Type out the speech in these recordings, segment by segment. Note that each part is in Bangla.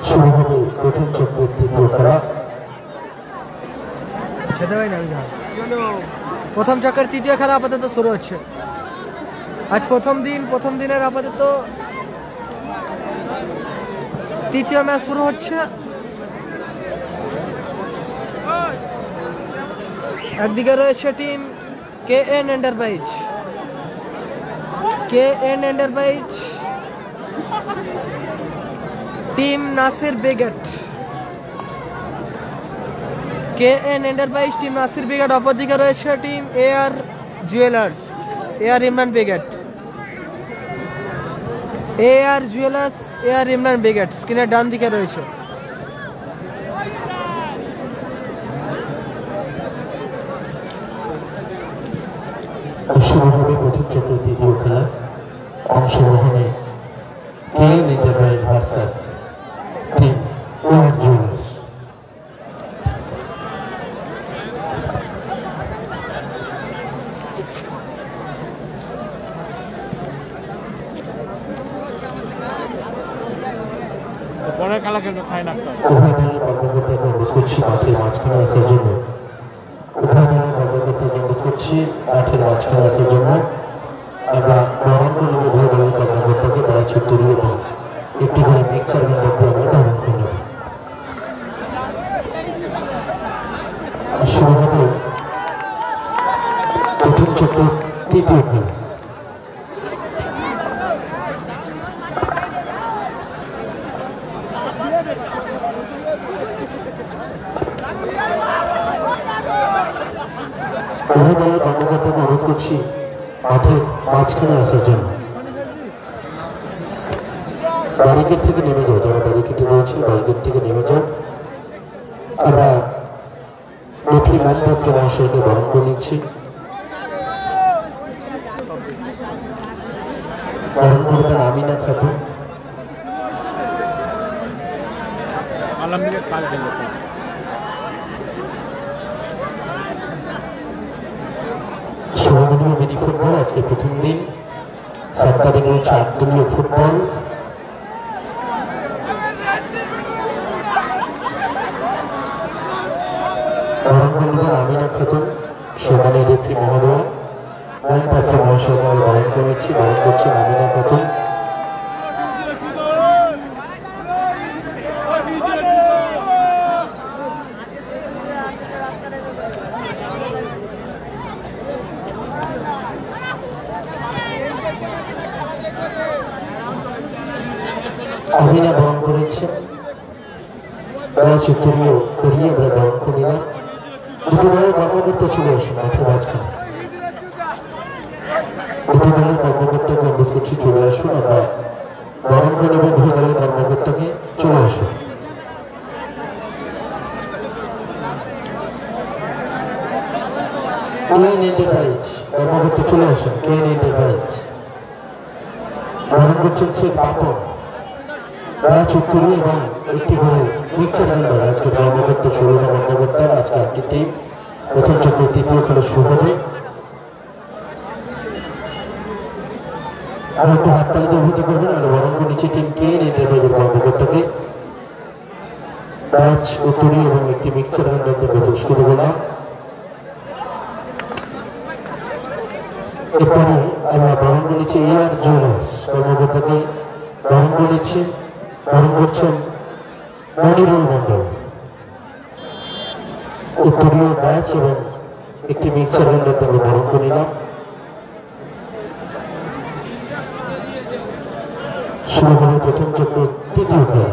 শুরু হবে প্রথম চক্রের তৃতীয় খেলা। প্রথম চক্রের তৃতীয় খেলা আপাতত শুরু হচ্ছে। আজ প্রথম দিনের আপাতত তৃতীয় ম্যাচ শুরু হচ্ছে। একদিকে রয়েছে team KN enterprise, team Nasir brigade, KN enterprise team Nasir brigade. অপরদিকে রয়েছে team AR jewellers, AR Imran brigade, AR jewellers, AR Imran brigade স্ক্রিনের ডান দিকে রয়েছে। শুরু হবে প্রথম চক্রের তৃতীয় খেলা। অংশগ্রহণে KN enterprise versus team AR jewellers. পরের খেলা কিন্তু খাই না। উভয় দলের কর্মকর্তাকে অনুরোধ করছি মাঠের মাঝখানে আসার জন্য। আমরা গ্রহণ করে নেব উভয় দলের কর্মকর্তাকে তারা ছুটি এবং একটি করে মিক্সার মধ্যে আমরা গ্রহণ করে নেব। শুরু হবে প্রথম চক্রের তৃতীয় খেলা। উভয় দলের কর্মকর্তাকে অনুরোধ করছি মাঠের মাঝখানে আসার জন্য। ব্যারিকেড থেকে নেমে যাও, যারা ব্যারিকেডে রয়েছে ব্যারিকেড থেকে নেমে যাও। আমরা নথি মোহাম্মদকে মহাশয়কে বরণ করে নিচ্ছি। বরণ করবেন আমিনা খাতুন। সমাগমীয় মিনি ফুটবল আজকে প্রথম দিন। 7 তারিখ রয়েছে আটদলীয় ফুটবল। আমিনা খাতুন সম্মানের রেফারি মহোদয় পাত্র মহাশয় বরণ করেছি, বরণ করছেন আমিনা খাতুন। আমিনা বরণ করেছে, উত্তরীয় করিয়ে আমরা বরণ করে নিলাম। দুটো দলের কর্মকর্তা চলে আসুন মাঠের মাঝখানে। দুটো দলের কর্মকর্তাকে অনুরোধ করছি চলে আসুন, আমরা বরণ করে নেব। দুই দলের কর্মকর্তাকে চলে আসুন। KN এন্টারপ্রাইজ কর্মকর্তা চলে আসুন। KN এন্টারপ্রাইজ বরণ করছেন শেখ পাপন, উত্তরী এবং একটি করে মিক্সার গ্রাইন্ডার। আজকে কর্মকর্তা ষোলোটা কর্মকর্তার আজকে একটি টিম। প্রথম চক্রের তৃতীয় খেলা শুরু হবে। আর একটু হাততালিতে অভিহিত করবেন। আর বরণ করে নিচ্ছে টিম KN এন্টারপ্রাইজের কর্মকর্তাকে উত্তরী এবং একটি মিক্সার গ্রাইন্ডার দিয়ে পুরস্কৃত করলাম। এরপরে আমরা বরণ করে নিচ্ছি AR জুয়েলার্স কর্মকর্তাকে বরণ করে নিচ্ছি। বরণ করছেন মনিরুল মন্ডল, উত্তরীয় ব্যাচ এবং একটি মিক্সার গ্রাইন্ডার আমরা বরণ করে নিলাম। শুরু হল প্রথম চক্রের তৃতীয় খেলা।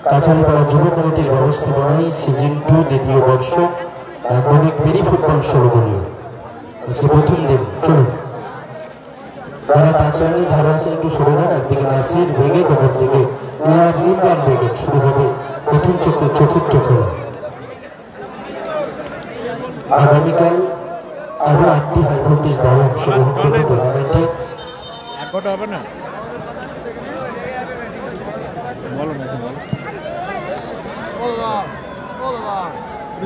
কাছাড়িপাড়া যুব কমিটির ব্যবস্থাপনায় সিজন 2 দ্বিতীয় বর্ষ আধুনিক মিনি ফুটবল সর্বদলীয় আজকে প্রথম দিন। চলুন যারা কাছাড়ি ধারা আছে একটু শুরু হয়। একদিকে নাসির ব্রিগেড, অপরদিকে AR ইমরান ব্রিগেড। শুরু হবে প্রথম চক্রের চতুর্থ খেলা। আগামীকাল আরো 8টি হাই ভোল্টেজ দল অংশগ্রহণ করবে টুর্নামেন্টে। হবে না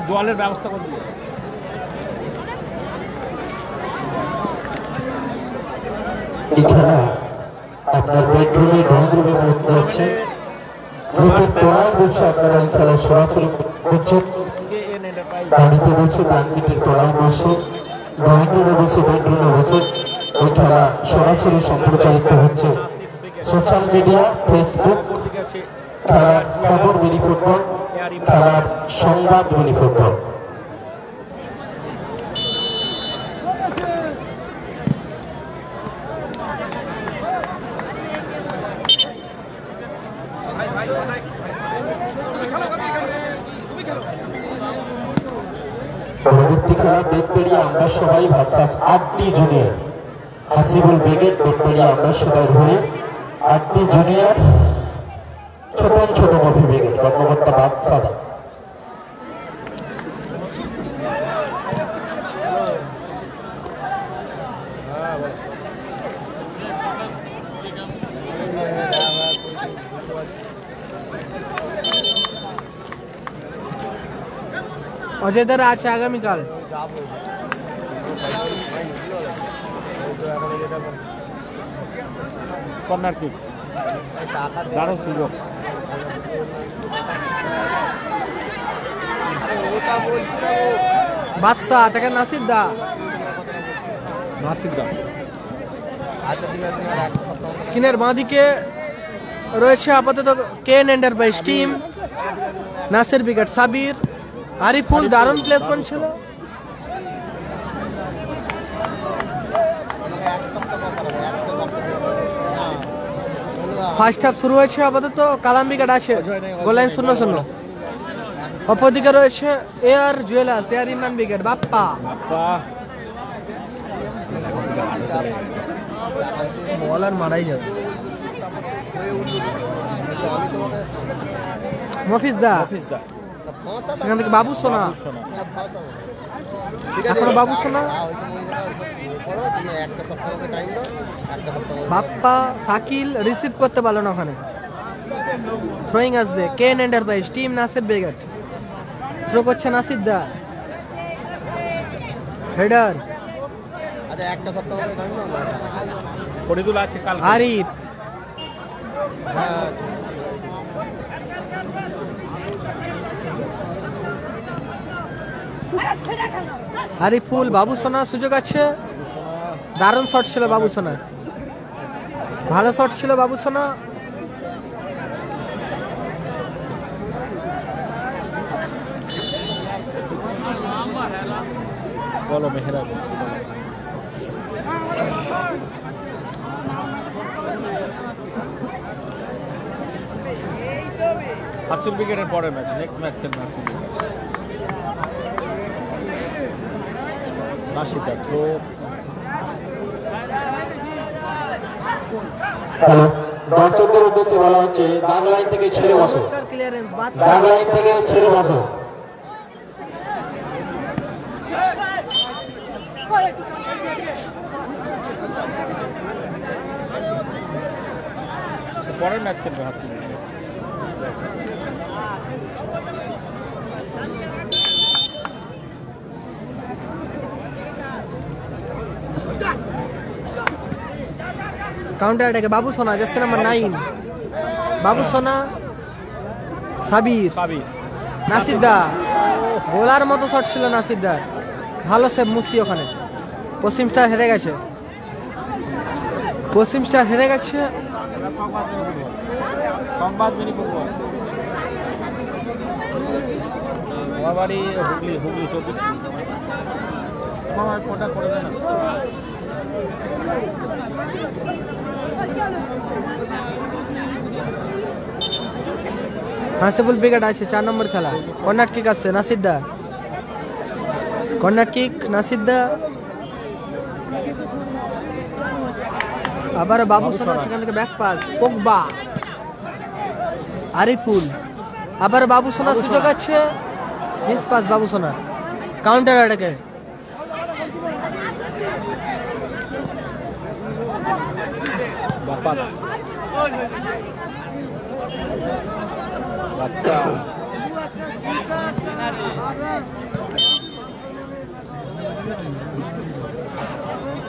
জলের ব্যবস্থা করে দিল। এই খেলা আপনার বেডরুমে ড্রয়িং রুমে মধ্যে আছে। গ্রুপের তলায় বসে আপনারা এই খেলা সরাসরি করছেন। KN এন্টারপ্রাইজ বাড়িতে বসে ব্ল্যাঙ্কেটের তলায় বসে ড্রয়িং রুমে বসে বেডরুমে বসে এই খেলা সরাসরি সম্প্রচারিত হচ্ছে সোশ্যাল মিডিয়া, ফেসবুক। খেলার খবর মিনি ফুটবল, খেলার সংবাদ মিনি ফুটবল। পরবর্তী খেলা বেতবেড়িয়া আমরা সবাই ভার্সাস 8টি জুনিয়র। হাসিবুল ব্রিগেড বেতবেড়িয়া আমরা সবাই হয়ে 8টি জুনিয়র ছোট মফি ব্রিগেড কর্মকর্তা বাদশাদা। অজয়দার আছে আগামীকাল। কর্নার কিক দারুণ সুযোগ। বাদশা থেকে নাসির দা। স্ক্রিনের বাঁদিকে রয়েছে আপাতত KN enterprise team, Nasir brigade, Sabir, Ariful. দারুণ প্লেসমেন্ট ছিল। ফার্স্ট হাফ শুরু হয়েছে আপাতত। কালাম ব্রিগেড আছে, গোল লাইন 0-0। অপরদিকে রয়েছে AR jewellers, AR Imran brigade. Bappa বলার মারাই যাবে। মফিজ দা, সেখান থেকে বাবু সোনা। এখনো বাবু সোনা, বাপ্পা, শাকিল রিসিভ করতে পারলো না ওখানে। থ্রোয়িং আসবে KN enterprise team, Nasir brigade. Throw করছে নাসির দা। হেডার আরিফ। আরিফুল, বাবু সোনা। সুযোগ আছে। দারুণ শট ছিল বাবু সোনার, ভালো শট ছিল বাবু সোনা। বলো মেহরাব। হাসিল ব্রিগেডের পরের ম্যাচ, নেক্সট ম্যাচ খেলবে হাসিল ব্রিগেড। নাসির দা থ্রো। হ্যালো, দর্শকদের উদ্দেশ্যে বলা হচ্ছে দাগ লাইন থেকে ছেড়ে বসো, ক্লিয়ারেন্স দাগ লাইন থেকে ছেড়ে বসো। পরের ম্যাচ খেলবে হাসিল ব্রিগেড। কাউন্টার অ্যাটাকে বাবু সোনা, জার্সি নাম্বার 9 বাবু সোনা। সাবির, নাসির দা। গোলার মতো শট ছিল নাসির দার, ভালো সেভ মুসি ওখানে। পশ্চিম স্টার হেরে গেছে, পশ্চিম স্টার হেরে গেছে। সংবাদ মিনি ফুটবল। আমার বাড়ি হুগলি, হুগলি 24। আমার ফোনটা করে দেয় না। হাসিবুল ব্রিগেড আছে 4 নম্বর খেলা। কর্নার কিক আছে নাসির দা, কর্নার কিক নাসির দা। আবার বাবু সোনা, সেখান থেকে ব্যাক পাস পোগবা, আরিফুল। আবার বাবু সোনা, সুযোগ আছে, মিস পাস বাবু সোনা। কাউন্টার অ্যাটাকে বাপ্পা।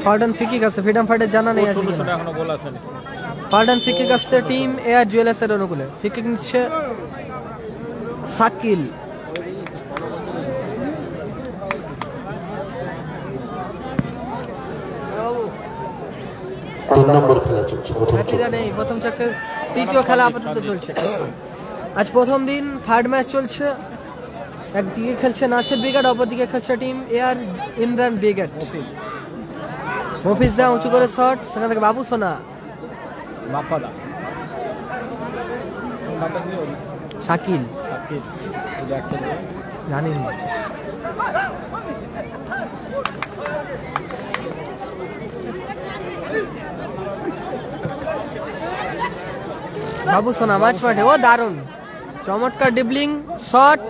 ফাউডন ফ্রি কিক আছে, ফ্রিডম ফাইটার জানা নেই আছে। এখনো গোল আছে। পাল্টান ফ্রি কিক আসছে টিম এআর জুয়েলার্স এর অনুকূলে। ফ্রি কিক নিচ্ছে শাকিল। 3 নম্বর খেলা চলছে প্রথম হ্যাপিরা নেই, প্রথম চক্রের তৃতীয় খেলা আপাতত চলছে। আজ প্রথম দিন থার্ড ম্যাচ চলছে। একদিকে খেলছে নাসির ব্রিগেড, অপরদিকে খেলছে team AR Imran brigade. Mofiz দা উঁচু করে শট, সেখান থেকে বাবু সোনা, বাপ্পাদা, শাকিল, সাকিব, এই একটা জানি না। বাবু সোনা মাঝ মাঠে, ও দারুণ চমৎকার ডিবলিং শট,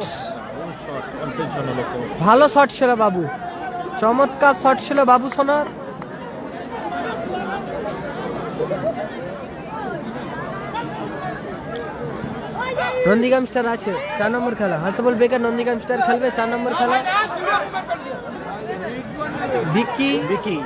ভালো শট ছিল বাবু, চমৎকার শট ছিল বাবু সোনার। নন্দীগ্রাম স্টার আছে 4 নম্বর খেলা। হাসবল বেকার নন্দীগ্রাম স্টার খেলবে 4 নম্বর খেলা। বিকি বিকি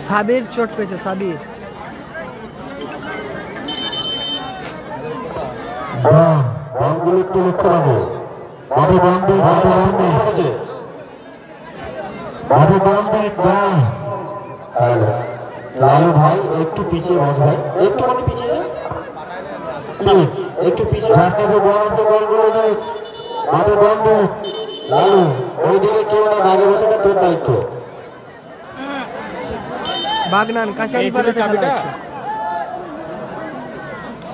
সাবির চোট পেয়েছে, সাবির বলগুলো একটু লক্ষ্য রাখো। বাবু বন্ধু বাবু বন্ধু লালু ভাই একটু পিছিয়ে বস ভাই, একটু মানে পিছিয়ে প্লিজ, একটু পিছিয়ে বন্ধু বলগুলো যে বাবু বন্ধু লালু ওইদিকে কেউ না, আগে বসে তোর দায়িত্ব। বাগনান কাছাড়ি পাড়াতে খেলা হচ্ছে।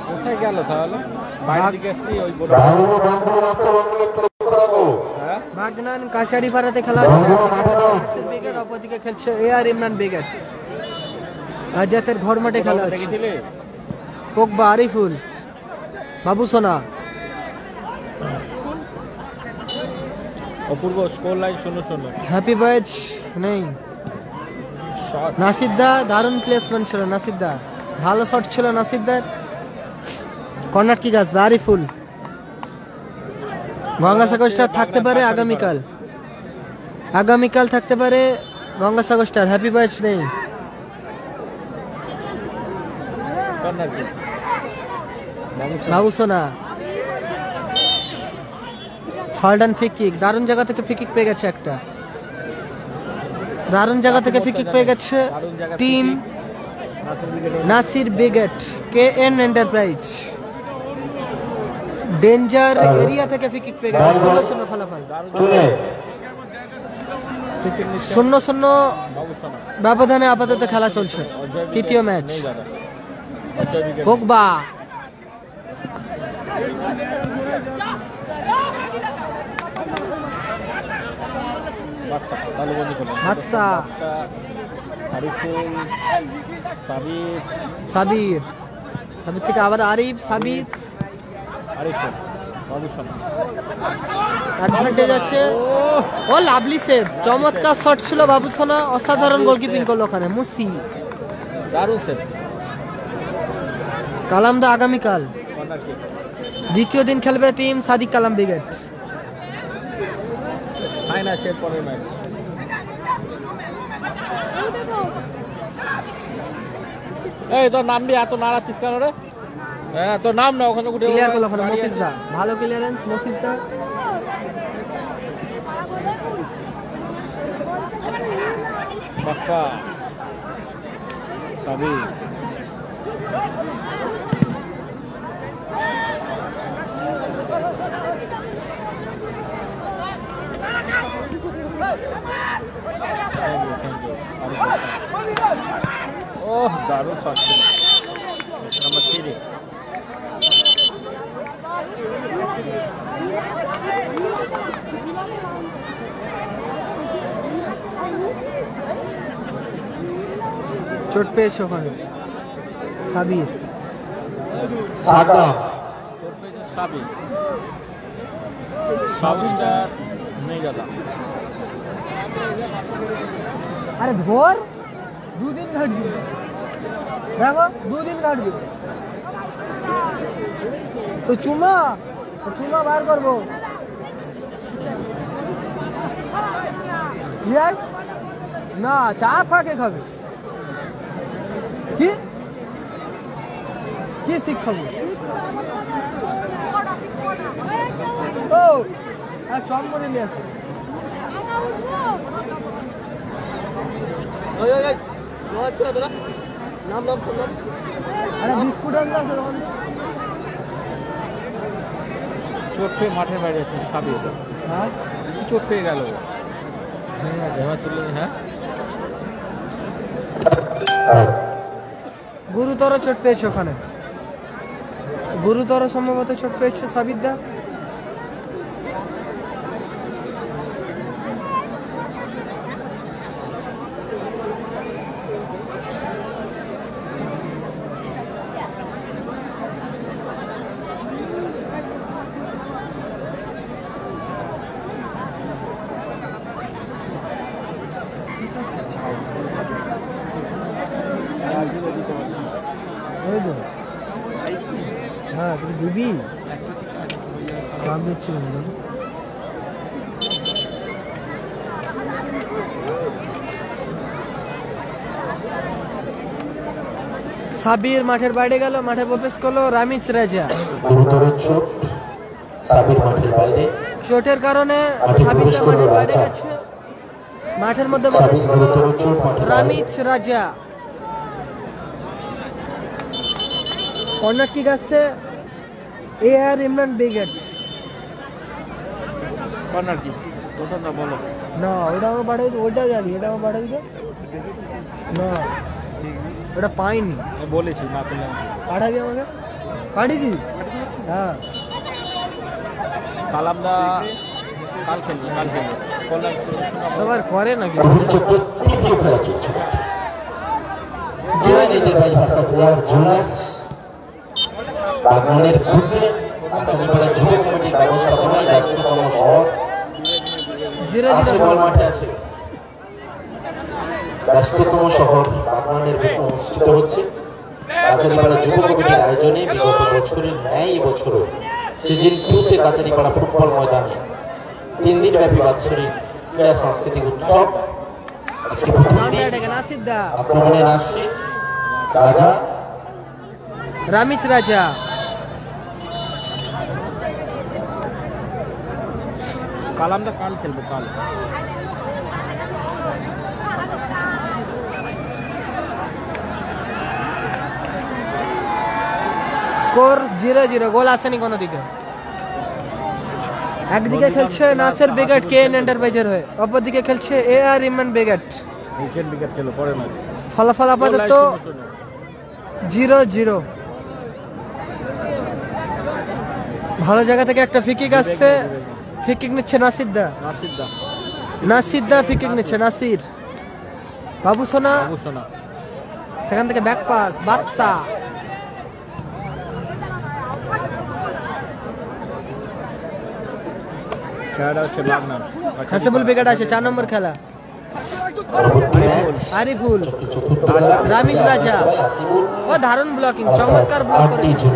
কোথায় গেল তাহলে? বাইরের দিকে আসছি ওই বড় বাবু বন্ধু মাত্র বন্ধু একটু লক্ষ্য রাখো। বাগনান কাছাড়ি পাড়াতে খেলা হচ্ছে। নাসির ব্রিগেড অপরদিকে খেলছে এআর ইমরান ব্রিগেড। রাজাতের ঘর মাঠে খেলা হচ্ছে। দেখেছিলে? পোকবা, আরিফুল, বাবু সোনা, অপূর্ব স্কোর লাইন 0-0। হ্যাপি বয়েজ নেই। শট নাসির দা দারুণ প্লেসমেন্ট ছিল, নাসির দা ভালো শট ছিল নাসির দার। কর্নার কিক আসবে আরিফুল। গঙ্গাসাগর স্টার থাকতে পারে আগামীকাল, আগামীকাল থাকতে পারে গঙ্গাসাগর স্টার। হ্যাপি বয়েজ নেই। কর্নার কিক বাবু সোনা, ফাল্টান ফ্রি কিক, দারুণ জায়গা থেকে ফ্রি কিক পেয়ে গেছে একটা, দারুণ জায়গা থেকে ফ্রি কিক পেয়ে গেছে team Nasir brigade KN enterprise. Danger area থেকে ফ্রি কিক পেয়ে গেছে। 0-0 ফলাফল, 0-0 বাবু সোনা ব্যবধানে আপাতত খেলা চলছে তৃতীয় ম্যাচ। নেই দাদা, অজয় বিকেট পোকবা, বাচ্চা ভালো বন্ধু করলেন। বাচ্চা, আরিফুল, সাবির, সাবির, সাবির থেকে আবার আরিফ, সাবির, আরিফুল, বাবু সোনা অ্যাডভান্টেজ আছে। ও লাভলি সেভ, চমৎকার শট ছিল বাবু সোনা, অসাধারণ গোলকিপিং করলো ওখানে মুসি। দারুণ সেভ। কালামদা আগামীকাল কর্নার কিক দ্বিতীয় দিন খেলবে টিম সাদিক কালাম ব্রিগেড। ফাইন আছে পরের ম্যাচ। এই তোর নাম দিয়ে এত নাড়াচ্ছিস কেন রে? হ্যাঁ তোর নাম না ওখানে উঠে ক্লিয়ার করলো ওখানে মফিজ দা, ভালো ক্লিয়ারেন্স মফিজ দা। বাপ্পা, সাবি, ওহ দারুণ শট ছিল নাম্বার 3। চোট পেয়েছে ওখানে সাবির, সাদ্দাম চোট পেয়েছে সাবি, সাবস্টার নেই দাদা। আরে ধর 2 দিন ঘাটবি, দেখো 2 দিন ঘাটবি তো চুমা বার করবো। ইয়াই না চা ফাঁকে খাবে কি কি শিক্ষাবো ও আর চম্বরে নিয়ে আসো আরে বিস্কুট আনতে আসো তখন চোট পেয়ে মাঠের বাইরে যাচ্ছে সাবির। হ্যাঁ চোট পেয়ে গেল হ্যাঁ তুললে হ্যাঁ গুরুতর চোট পেয়েছে ওখানে গুরুতর সম্ভবত চোট পেয়েছে সাবিরদা হ্যাঁ তুমি দিবি সামনে ছিল সাবির মাঠের বাইরে গেল মাঠে প্রবেশ করলো রামিজ রাজা গুরুতর চোট সাবির মাঠের বাইরে চোটের কারণে সাবির মাঠের বাইরে গেছে মাঠের মধ্যে প্রবেশ করলো রামিজ রাজা কর্নার কিক আসছে এআর ইমরান ব্রিগেড কর্নার কি ওটা না বলো না ওটা আমার বাড়াই ওইটা জানি এটা আমার বাড়াই না ওটা পাইনি আমি বলেছি না পেলে পাঠাবি আমাকে পাঠিয়েছি হ্যাঁ কালামদা কাল খেলবে কল্যাণ সবার করে নাকি অভিযোগের তৃতীয় খেলা চলছে জুয়েলের ভাই ভার্সাস এয়ার জুয়েলার্স বাগমানের বুকে আঞ্চলিকভাবে যুব কমিটির ব্যবস্থাপনায় ব্যস্ততম শহর জিরে আছে বল মাঠে আছে ব্যস্ততম শহর বাগমানের বুকে অনুষ্ঠিত হচ্ছে কাছারিপাড়া যুব কমিটির আয়োজনে বিগত বছরের ন্যায় এবছরও সিজন 2-তে কাছারিপাড়া ফুটবল ময়দানে 3 দিন ব্যাপী বাৎসরিক ক্রীড়া সাংস্কৃতিক উৎসব আজকে প্রথম দিন নাসিদ্দা আক্রমণে নাসির রাজা রামিজ রাজা কালামদা কাল খেলবে কাল স্কোর 0-0 গোল আসেনি কোনো দিকে একদিকে খেলছে নাসির ব্রিগেড কেএন এন্টারপ্রাইজের হয়ে অপরদিকে খেলছে এআর ইমরান ব্রিগেড নিচের উইকেট খেলো পরে না ফলাফল আপাতত 0-0 ভালো জায়গা থেকে একটা ফ্রিকিক আসছে ফ্রিকিক নিচ্ছে নাসিদ্দা ফ্রিকিক নিচ্ছে নাসির বাবু সোনা সেখান থেকে ব্যাক পাস বাদশা হাসিবুল ব্রিগেড আছে 4 নম্বর খেলা আরিফুল রামিজ রাজা ও দারুণ ব্লকিং চমৎকার ব্লক করেছে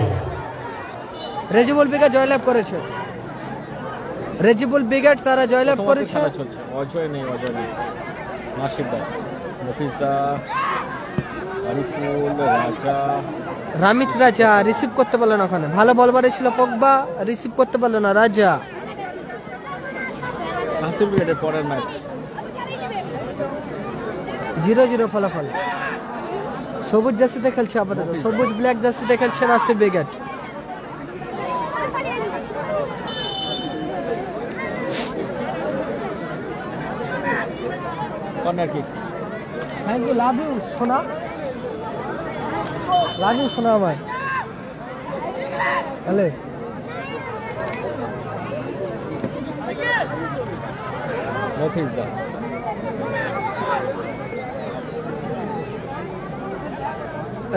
রেজিবুল ব্রিগেড জয়লাভ করেছে রেজিবুল ব্রিগেড তারা জয়লাভ করেছে অজয় নেই নাসিদ্দা মফিজা আরিফুল রাজা রামিজ রাজা রিসিভ করতে পারলো না ওখানে ভালো বল ছিল পগবা রিসিভ করতে পারলো না রাজা নাসির ব্রিগেডের পরের ম্যাচ 0-0 ফলাফল সবুজ জার্সিতে খেলছে আপাতত সবুজ ব্ল্যাক জার্সিতে খেলছে Nasir brigade corner kick thank you love you সোনা আমার হলে মফিজা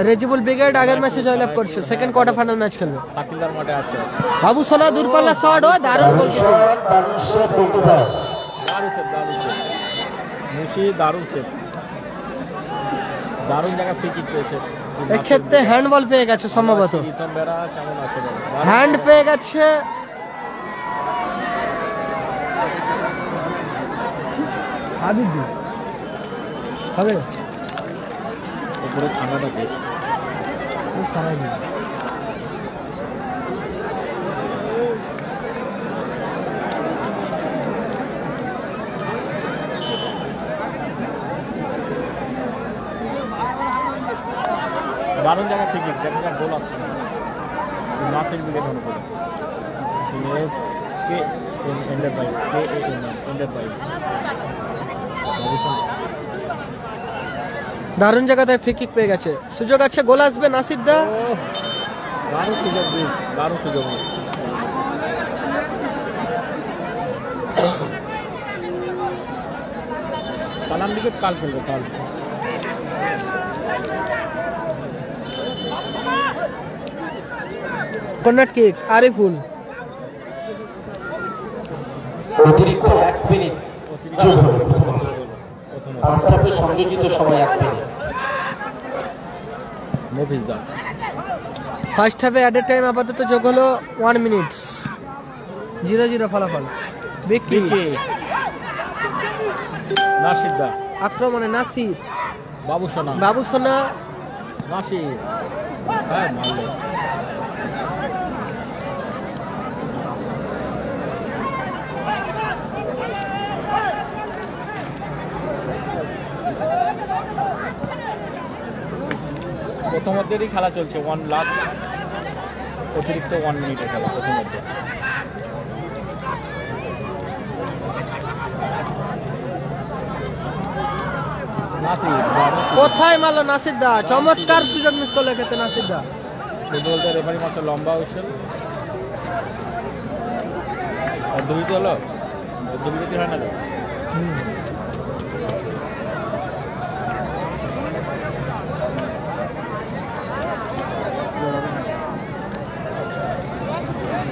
রেজিবুল ব্রিগেড আগের ম্যাচে জয়লাভ করছে সেকেন্ড কোয়ার্টার ফাইনাল ম্যাচ খেলবে সাকিলদার মাঠে আছে বাবু সোনা দূরপাল্লা শট ও দারুণ গোল মুশি দারুণ সেভ দারুণ জায়গা ফ্রি কিক পেয়েছে এক্ষেত্রে হ্যান্ডবল পেয়ে গেছে সম্ভবত রিতম বেরা কেমন আছে হ্যান্ড পেয়ে গেছে আবিদু হবে উপরে ঠান্ডাটা বেশি। সারাই দিন দারুণ জায়গা থেকে দেখা গোল আসছে না নাসির দিকে ধরে পড়ে কে এন্ডার বাইক কে এন্ডার বাইক দারুণ জায়গাতে ফ্রি কিক পেয়ে গেছে সুযোগ আছে গোল আসবে নাসির দা দারুণ সুযোগ দিস দারুণ সুযোগ পালাম দিকে কাল খেলবে কাল কর্নার কিক আরিফুল অতিরিক্ত 1 মিনিট যোগ হলো ফার্স্ট হাফের সংযোজিত সময় 1 মিনিট। মফিজ দা ফার্স্ট হাফে অ্যাডের টাইম আপাতত যোগ হলো 1 মিনিট 0-0 ফলাফল বিকি নাসির দা আক্রমণে নাসির বাবু সোনা নাসির হ্যাঁ মারলো প্রথমার্ধেরই খেলা চলছে অতিরিক্ত 1 মিনিটের খেলা প্রথমার্ধে কোথায় মারলো নাসির দা চমৎকার সুযোগ মিস করলো ক্ষেত্রে নাসির দা বলতে রেফারি মাস্টার লম্বা হয়েছিল অর্ধবিরতি হলো অর্ধবিরতি হয় না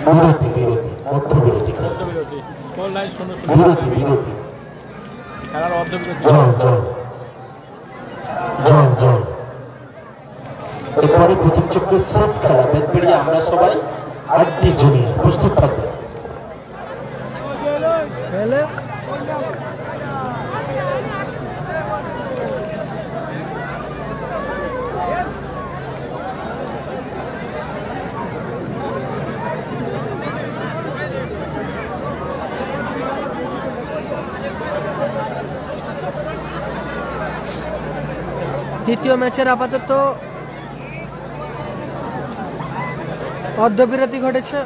বিরতি বিরতি মধ্যবিরতি অর্ধবিরতি গোল লাইন 0-0 বিরতি বিরতি খেলার অর্ধবিরতি জল জল জল জল এরপরে প্রথম চক্রের শেষ খেলা বেদবেড়িয়া আমরা সবাই 8টি জুনিয়র প্রস্তুত থাকবে দ্বিতীয় ম্যাচের আপাতত অর্ধবিরতি ঘটেছে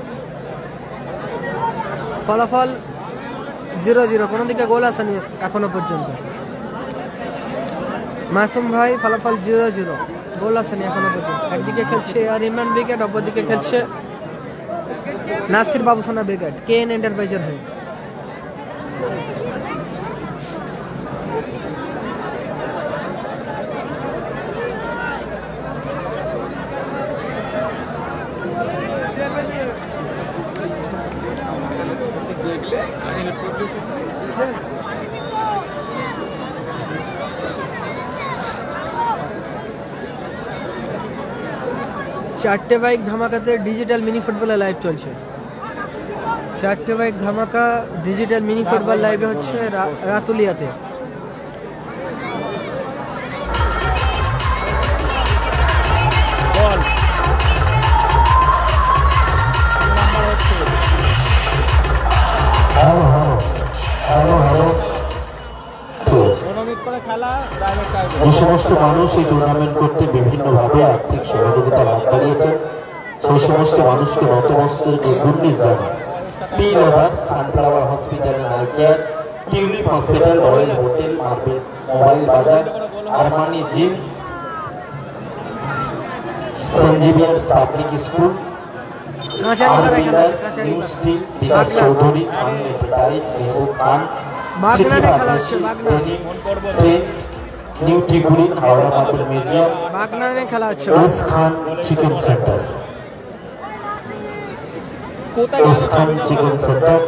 ফলাফল 0-0 কোনো দিকে গোল আসেনি এখনো পর্যন্ত মাসুম ভাই ফলাফল 0-0 গোল আসেনি এখনো পর্যন্ত একদিকে খেলছে আর ইমরান ব্রিগেড অপরদিকে খেলছে নাসির বাবুসোনা ব্রিগেড কেএন এন্টারপ্রাইজের হয়ে চারটে বাইক ধামাকাতে ডিজিটাল মিনি ফুটবল লাইভ চলছে চারটে বাইক ধামাকা ডিজিটাল মিনি ফুটবল লাইভে হচ্ছে রাতুলিয়াতে যে সমস্ত মানুষ এই টুর্নামেন্ট করতে বিভিন্নভাবে আর্থিক সহযোগিতা লাভ করিয়েছেন সেই সমস্ত মানুষকে নতমস্তকে গুণগান জানাই। P Lever, Sunflower hospital and eye care, Tulip hospital, Royal hotel, Marble mobile Bazar, Armani jeans, সঞ্জীভিয়ার্স public school, new steel, Bikash Chowdhury, Khan enterprise, Mehboob Khan, new টিগুলিন, হাওড়া মার্বেল মিউজিয়াম, ওস খান চিকেন সেন্টার, ওস খান চিকেন সেন্টার,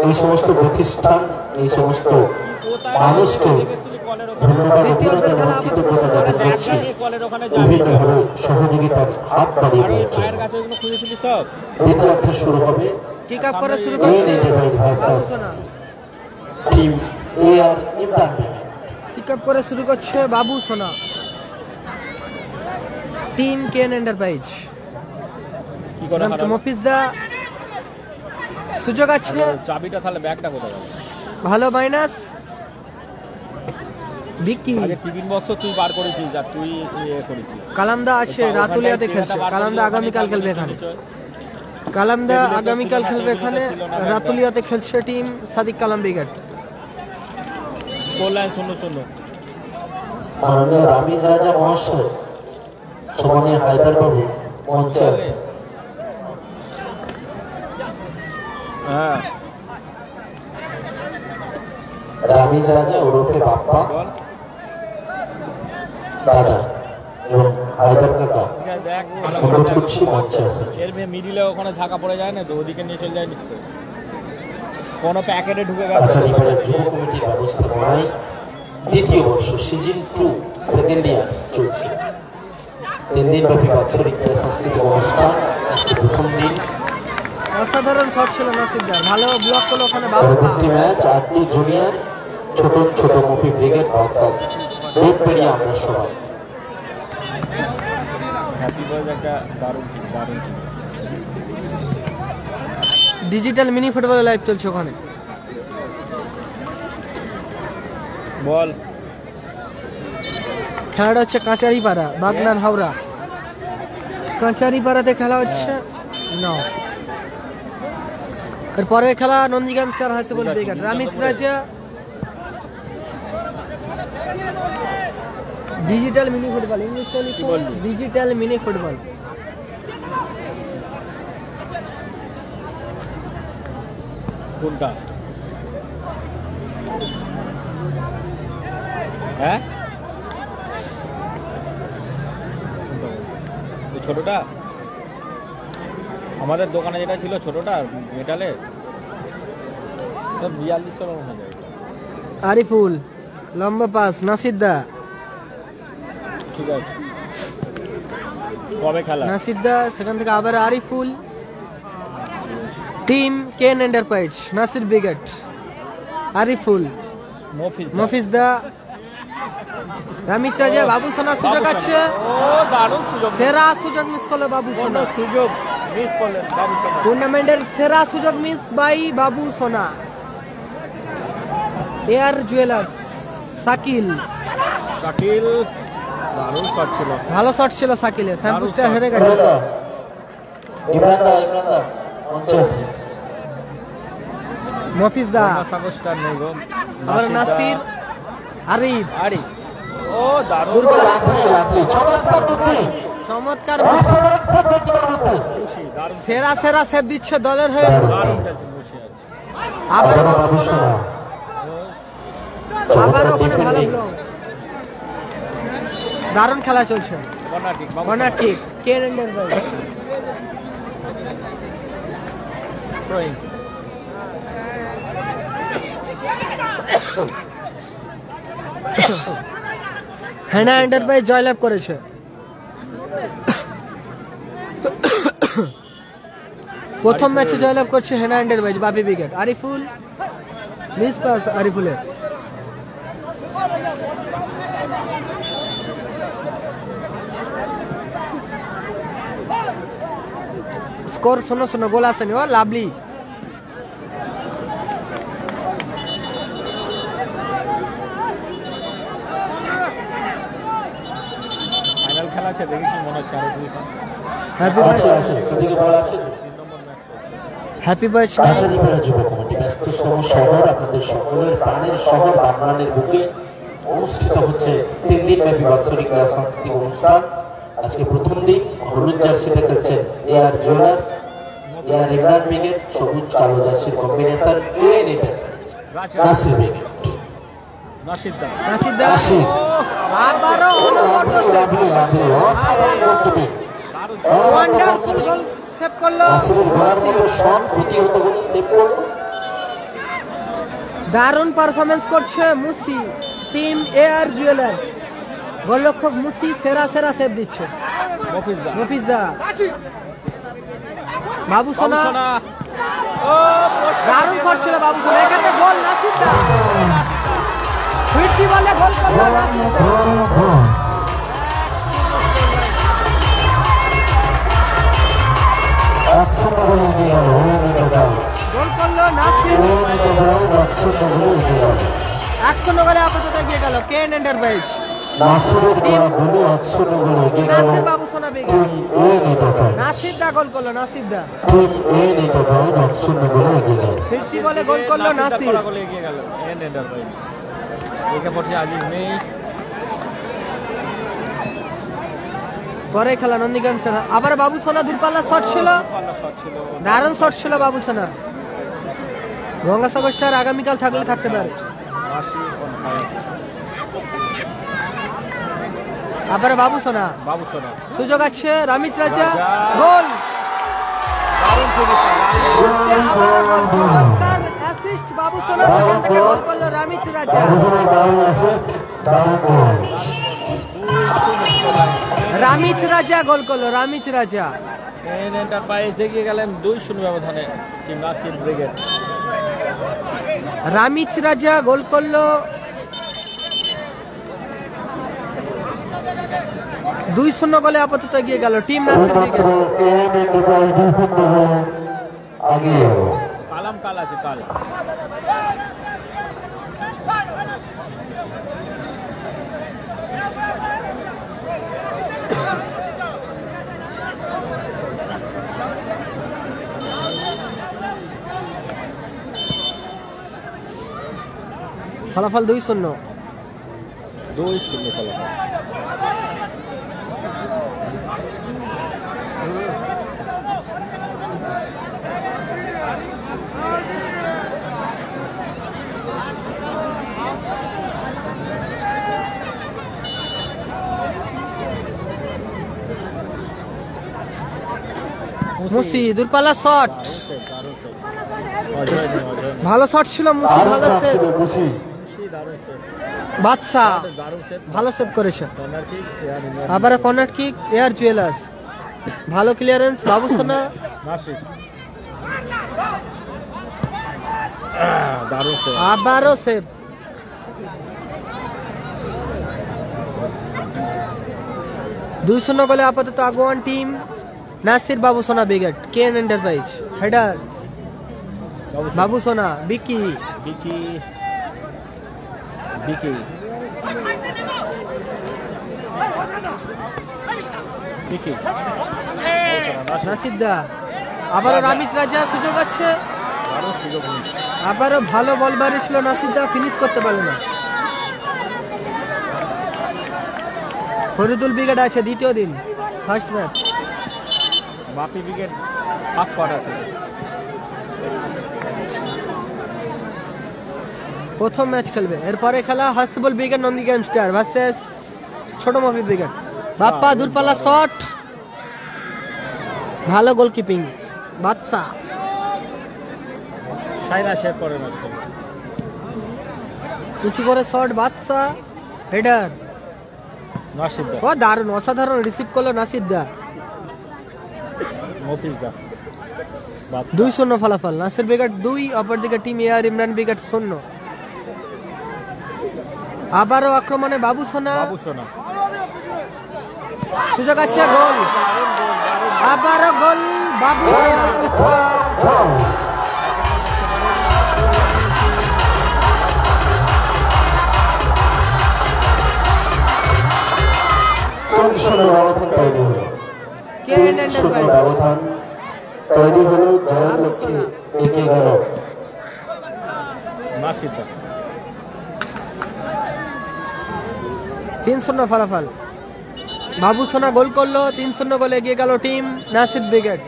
এই সমস্ত প্রতিষ্ঠান এই সমস্ত মানুষকে ধন্যবাদ অভিনন্দন এবং কৃতজ্ঞতা জ্ঞাপন করছি বিভিন্নভাবে সহযোগিতার হাত বাড়িয়ে দিয়েছে। দ্বিতীয়ার্ধ শুরু হবে team AR Imran brigade. Pick up করে শুরু করছে বাবু সোনা, টিম কেন এন্টারপ্রাইজ। কি করে হারালো? মফিজ দা সুযোগ আছে, চাবিটা তাহলে ব্যাগটা কোথায় গেল? ভালো মাইনাস বিকি। আগে টিফিন বক্স তুই বার করেছিস আর তুই ইয়ে করেছিস। কালামদা আছে রাতুলিয়াতে খেলছে, কালামদা আগামীকাল খেলবে এখানে, কালামদা আগামীকাল খেলবে এখানে, রাতুলিয়াতে খেলছে টিম সাদিক কালাম ব্রিগেড। Score line 0-0। মাননীয় রামিজ রাজা মহাশয় সমানে হায়দ্রাবাদ মঞ্চে আছে। হ্যাঁ রামিজ রাজা ওরফে বাপ্পা বল। দাদা এবং হায়দার কাকা ঠিক আছে, দেখ অনুরোধ করছি মঞ্চে আছে। এর মিডিলে ওখানে ঢাকা পড়ে যায় না তো, ওদিকে নিয়ে চলে যায় নিশ্চয়, কোনো প্যাকেটে ঢুকে গেছে। কাছাড়িপাড়া যুব কমিটির ব্যবস্থাপনায় দ্বিতীয় বর্ষ সিজন 2 সেকেন্ড ইয়ার্স চলছে। 3 দিনব্যাপী বাৎসরিক ক্রীড়া সাংস্কৃতিক অনুষ্ঠান আজকে প্রথম দিন। অসাধারণ শট ছিল নাসিরদার, ভালো ব্লক করলো ওখানে বাপ্পা। পরবর্তী ম্যাচ আটটি জুনিয়র ছোট ছোট মুভি ব্রিগেড ভার্সাস বেদপেড়িয়া আমরা সবাই। হ্যাপি বয়েজ একটা দারুণ টিম, দারুণ team. Digital mini football live চলছে ওখানে। বল খেলাটা হচ্ছে কাঁচারিপাড়া বাগনান হাওড়া, কাঁচারিপাড়াতে খেলা হচ্ছে না। এরপরে খেলা Nandigram star high school brigade, Ramiz Raja digital mini football, ইংলিশে লিখো ডিজিটাল মিনি ফুটবল। কোনটা? হ্যাঁ ওই ছোটটা আমাদের দোকানে যেটা ছিল ছোটটা মেটালে 4200 মনে হয়। আরিফুল লম্বা পাস নাসিরদা, ঠিক আছে কবে খেলা? নাসিরদা সেখান থেকে আবার আরিফুল, টিম কেন এন্টারপ্রাইজ নাসির ব্রিগেড, আরিফুল মফিজ দা, রামিজ রাজা, বাবু সোনা সুযোগ আছে, ও দারুণ সুযোগ, সেরা সুযোগ মিস করলো বাবু সোনা, সুযোগ মিস করলেন বাবু সোনা। টুর্নামেন্টের সেরা সুযোগ মিস বাই বাবু সোনা। এয়ার জুয়েলার্স শাকিল, শাকিল দারুণ শট ছিল, ভালো শট ছিল শাকিলের, স্যাম্পুস্টার হেরে গেছে। ইমরান দা মঞ্চে আছে। মফিজ দা, সাগস্টার নেই গো, আবার নাসির, আরিফ, আরিফ ও দারুণ দুর্বল চমৎকার দুটি চমৎকার খুশি, দারুণ সেরা সেরা সেভ দিচ্ছে দলের হয়ে। দারুণ খেলছে খুশি আছে। আবার আবারও বাবু বাবু সোনা, সোনা। আবার চমৎকার ওখানে ভালো ডিফেন্ডিং। ব্লক, দারুণ খেলা চলছে। কর্নার কিক, কর্নার কিক কেন এন্টারপ্রাইজ, থ্রোইং হেনা এন্টারপ্রাইজ জয়লাভ করেছে। প্রথম ম্যাচে জয়লাভ করছে Hena enterprise, Bapi brigade, Ariful miss pass আরিফুলের। স্কোর 0-0, গোল আসেনি, ও লাভলি। ফাইনাল খেলা আছে, দেখি কি মনে হচ্ছে। আরো দুইটা হ্যাপি আছে আছে সেদিকে বল আছে। 3 নম্বর ম্যাচ চলছে। Happy birthday. কাছাড়িপাড়া যুব কমিটি ব্যস্ততম শহর, আপনাদের সকলের প্রাণের শহর বাগনানের বুকে অনুষ্ঠিত হচ্ছে 3 দিনব্যাপী বাৎসরিক ক্রীড়া সাংস্কৃতিক অনুষ্ঠান। আজকে প্রথম দিন হলুদ জার্সিতে খেলছেন AR jewellers, AR Imran brigade, সবুজ কালো জার্সির কম্বিনেশন কেন এন্টারপ্রাইজ, নাসির ব্রিগেড। নাসির দা নাসিরদা নাসির। আবারও লাভলি লাভলি অসাধারণ বক্তব্য। ওয়ান্ডারফুল গোল সেভ করলো, নাসিরের গোলার মতো শট প্রতিহত করে সেভ করলো। দারুণ পারফরমেন্স করছে মুসি, টিম এআর জুয়েলার্স, গোলরক্ষক মুসি সেরা সেরা সেভ দিচ্ছে। মফিজ দা, মফিজ দা, বাবু সোনা, ও দারুণ শট ছিল বাবু সোনা, এখানে গোল নাসির দা। ফিরতি বলে গোল করলো নাসির দা। গোল করলো নাসির। 1-0 গোলে আপাতত এগিয়ে গেল কেএন এন্টারপ্রাইজ। নাসির বাবু সোনা বেগে নাসির দা গোল করলো, নাসির দা ফিরতি বলে গোল করলো নাসির। গোলে এগিয়ে গেল এন্ড এন্টারপ্রাইজ। একে পড়ছে আজিজ নেই। পরে খেলা নন্দীগ্রাম সোনা, আবার বাবু সোনা দূরপাল্লা শট ছিল, দারুণ শট ছিল বাবু সোনা। গঙ্গাসাগর স্টার আগামীকাল থাকলে থাকতে পারে। আবার বাবু সোনা, সুযোগ আছে রামিজ রাজা, গোল। আবার গোল, চমৎকার অ্যাসিস্ট বাবু সোনা, সেখান থেকে গোল করলো রামিজ রাজা। রামিজ রাজা গোল করলো, রামিজ রাজা। কেএন এন্টারপ্রাইজ এগিয়ে গেলেন 2-0 ব্যবধানে টিম নাসির ব্রিগেড। রামিজ রাজা গোল করলো, 2-0 গোলে আপাতত এগিয়ে গেল টিম নাসির ব্রিগেড। কালাম কাল আছে কাল। ফলাফল 2-0। 2-0 ফলাফল। মুসি দূরপাল্লা শট, ভালো শট ছিল মুসি, ভালো সেভ। বাদশা ভালো সেভ করেছে। আবার কর্নার কিক এয়ার জুয়েলার্স, ভালো ক্লিয়ারেন্স বাবু সোনা। আবারও সেভ। দুই 2-0 গোলে আপাতত আগুয়ান টিম নাসির বাবু সোনা ব্রিগেড। কেএন এন্টারপ্রাইজ হেডার বাবু সোনা, বিকি বিকি বিকি বিকি নাসির দা, আবারও রামিজ রাজা, সুযোগ আছে, আবারও ভালো বল বাড়িয়েছিল নাসির দা, ফিনিশ করতে পারল না। ফরিদুল ব্রিগেড আছে দ্বিতীয় দিন, ফার্স্ট ম্যাচ। বাপি ব্রিগেড ফার্স্ট কোয়ার্টার প্রথম ম্যাচ খেলবে। এরপরে খেলা হাসবুল ব্রিগেড নন্দীগ্রাম স্টার ভার্সেস ছোট মফি ব্রিগেড। বাপ্পা দূরপাল্লা শট, ভালো গোলকিপিং বাদশা। সাইরা শেয়ার করে না, উঁচু করে শট বাদশা, হেডার নাসির দা, ও দারুণ অসাধারণ রিসিভ করলো নাসির দা। মফিজ দা। 2-0 ফলাফল, নাসির ব্রিগেড 2, অপরদিকে টিম এআর ইমরান ব্রিগেড 0। আবারও আক্রমণে বাবু সোনা, সুযোগ আছে, গোল, আবারও গোল বাবু সোনা। কেএন এন্টারপ্রাইজ তৈরি হলো, জয়ের লক্ষ্যে এগিয়ে গেল নাসির দা। 3-0 ফলাফল, বাবু সোনা গোল করলো, 3-0 গোলে এগিয়ে গেল টিম নাসির ব্রিগেড।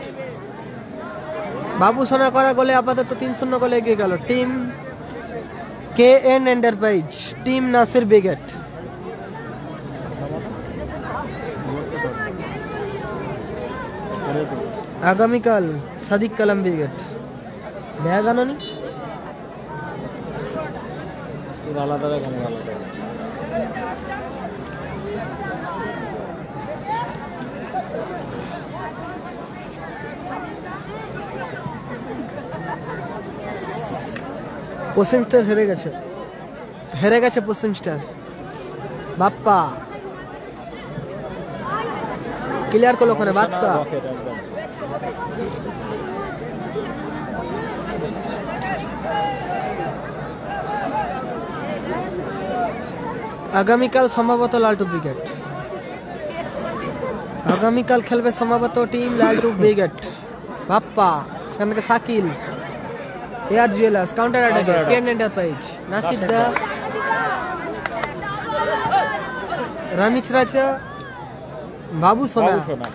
বাবু সোনা করা গোলে আপাতত 3-0 গোলে এগিয়ে গেল team KN enterprise, team Nasir brigade. আগামীকাল সাদিক কালাম ব্রিগেড। ব্যাগ আনোনি, আলাদা রকম আলাদা। পশ্চিমটা হেরে গেছে হেরে গেছে পশ্চিম স্টার। বাপ্পা ক্লিয়ার করলো ওখানে বাদশা। রকেট একদম। আগামীকাল সম্ভবত লালটু ব্রিগেড, আগামীকাল খেলবে সম্ভবত টিম লালটু ব্রিগেড। বাপ্পা সেখান থেকে শাকিল, এয়ার জুয়েলার্স কাউন্টার অ্যাটাকে কেন এন্টারপ্রাইজ, নাসির দা, রামিচ রাজা, বাবু সোনা। বাবু সোনা।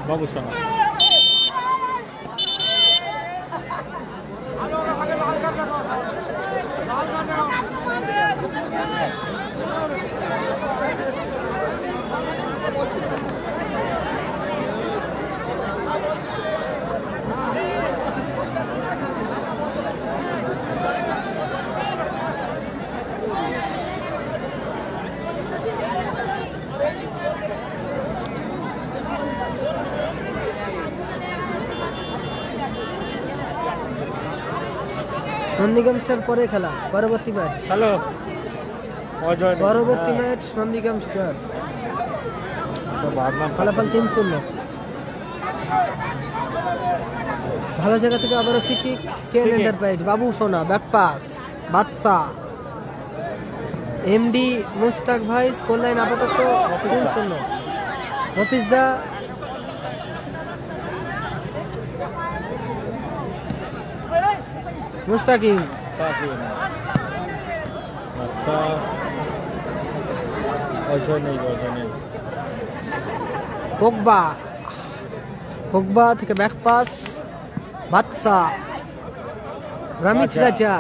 বাবু সোনা। নন্দীগ্রাম স্টার পরে খেলা, পরবর্তী ম্যাচ। হ্যালো অজয়। পরবর্তী ম্যাচ নন্দীগ্রাম স্টার, ফলাফল 3-0। ভালো জায়গা থেকে আবারও ফ্রি কিক, কেন এন্টারপ্রাইজ, বাবু সোনা, ব্যাক পাস, বাদশা, এমডি মুস্তাক ভাই, স্কোর লাইন আপাতত 3-0। মফিজ দা, মুস্তাকিম, অজয় নেই, অজয় নেই। পোগবা, পোগবা থেকে ব্যাক পাস, বাদশা, রামিচ রাজা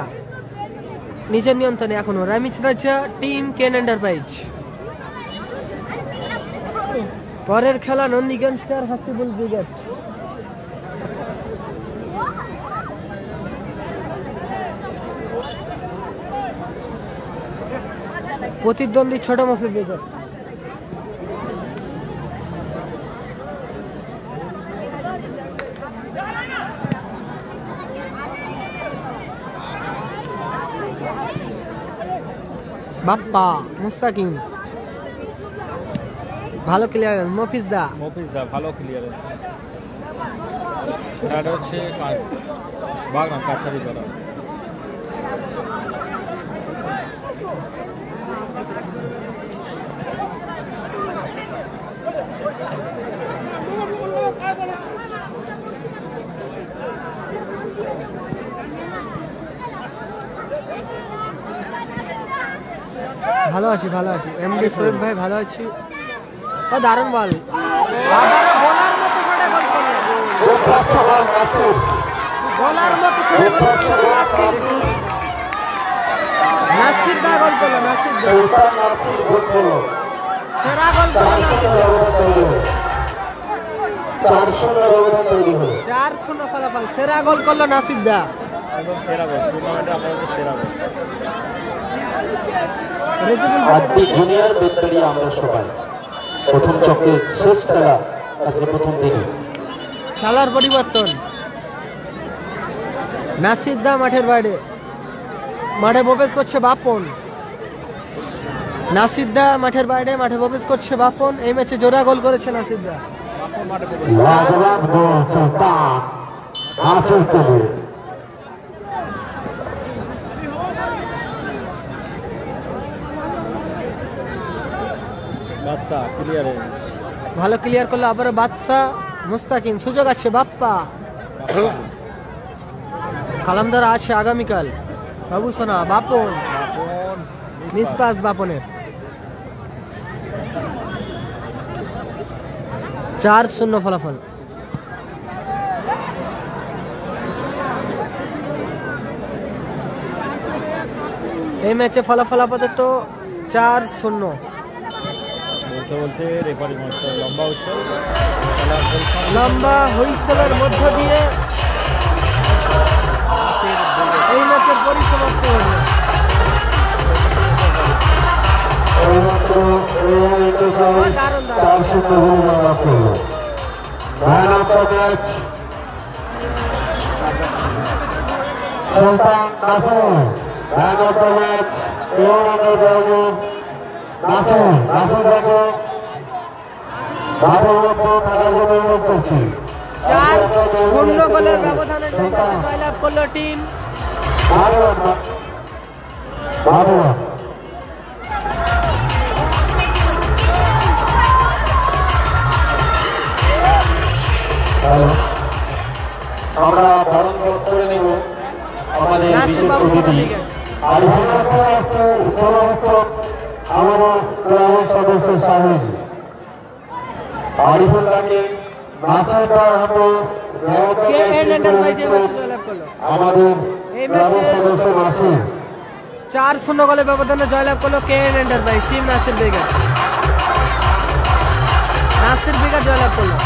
নিজের নিয়ন্ত্রণে এখনো, রামিচ রাজা, টিম কেন এন্টারপ্রাইজ। পরের খেলা নন্দীগ্রাম স্টার হাসিবুল ব্রিগেড। প্রতিদ্বন্দ্বী ছোট মফি ব্রিগেড। বাপ্পা, মুস্তাকিম, ভালো ক্লিয়ারেন্স, মফিজ দা, ভালো ক্লিয়ারেন্স। এটা হচ্ছে বাগনান কাছারি করা। ভালো আছি, ভালো আছি এমডি সোহেব ভাই, ভালো আছি। ও দারুণ বল, আবারও বলার মতো শটে গোল করলো, বলার মতো শটে গোল করলো নাসির দা, গোল করলো নাসির দা, সেরা গোল করলো 4-0 ফলাফল, সেরা গোল করলো নাসির দা, একদম সেরা গোল টুর্নামেন্টে আমাদের সেরা গোল। আদি জুনিয়র বেতবাড়িয়া আমরা সবাই প্রথম চক্রের শেষ খেলা আজকে প্রথম দিনে। খেলার পরিবর্তন, নাসির দা মাঠের বাইরে, মাঠে প্রবেশ করছে বাপন। নাসির দা মাঠের বাইরে, মাঠে প্রবেশ করছে বাপন। এই ম্যাচে জোড়া গোল করেছে নাসির দা। ভালো ক্লিয়ার করলো আবারও বাদশা, মুস্তাকিম, সুযোগ আছে বাপ্পা, কালামদার আছে আগামীকাল, বাবু সোনা, বাপন, মিস পাস বাপনের। 4-0 ফলাফল। এই ম্যাচে ফলাফল আপাতত 4-0। বলতে বলতে রেফারি মঞ্চ লম্বা উৎসব খেলার পরিসমাপ্তি। লম্বা হুইসেলের মধ্য দিয়ে এই ম্যাচের পরিসমাপ্তি হলো। এইমাত্র দারুণ 4-0 গোলে জয়লাভ করল। Man of the match Sultan Nasir. Man of the match Nasir ভাইকে মাঠের মধ্যে থাকার জন্য অনুরোধ করছি। 4-0 গোলের ব্যবধানে জয়লাভ করলো টিম বাবুয়ান। আমরা বরণ করে নেব আমাদের নাসির বিশেষ বাবু অতিথি দিকে। আর আমাদের ক্লাবের সদস্য শাহিদ আরিফুল্লাহকে নাসিরদার হাতে KN এন্টারপ্রাইজের ম্যাচে জয়লাভ করলো। আমাদের এই ক্লাবের ম্যাচে সদস্য নাসির 4-0 গোলের ব্যবধানে জয়লাভ করলো KN enterprise team Nasir brigade জয়লাভ করলো।